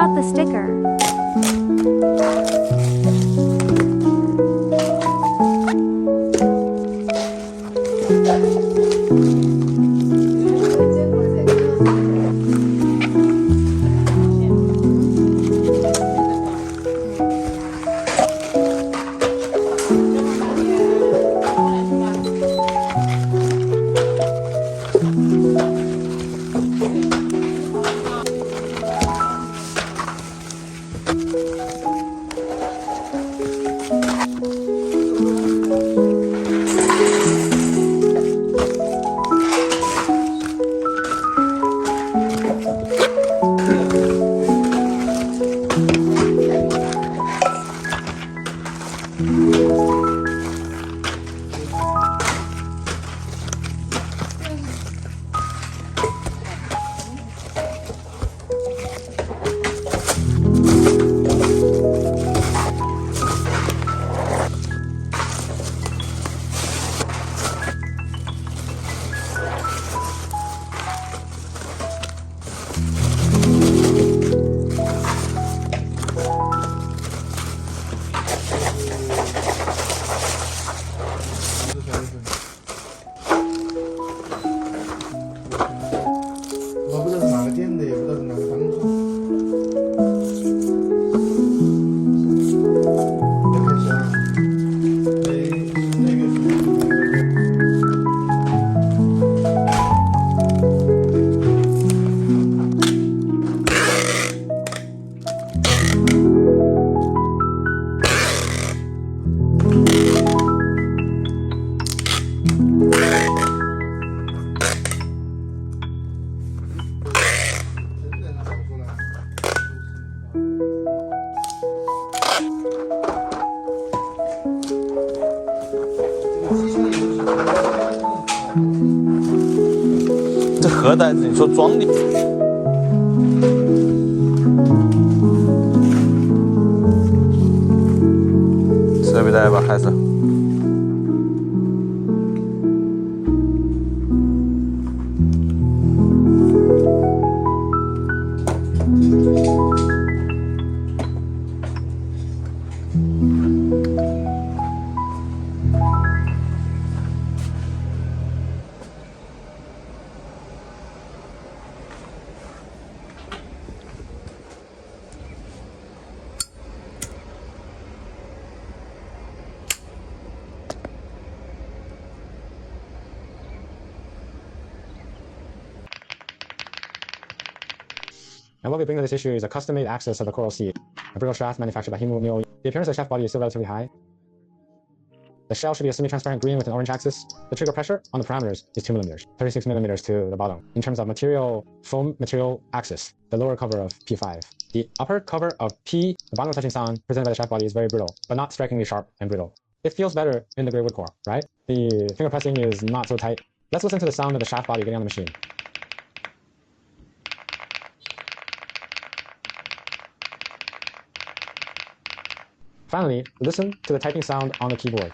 got the sticker.这盒袋子，你说装的？设备袋吧，还是？And what we bring to this issue is a custom-made axis of the coral sea, a brittle shaft manufactured by Himo. The appearance of the shaft body is still relatively high. The shell should be a semi-transparent green with an orange axis. The trigger pressure on the parameters is 2 mm, 36 mm to the bottom. In terms of material, foam material axis, the lower cover of P5. The upper cover of P, the bottom touching sound presented by the shaft body is very brittle, but not strikingly sharp and brittle. It feels better in the gray wood core, right? The finger pressing is not so tight. Let's listen to the sound of the shaft body getting on the machine. Finally, listen to the typing sound on the keyboard.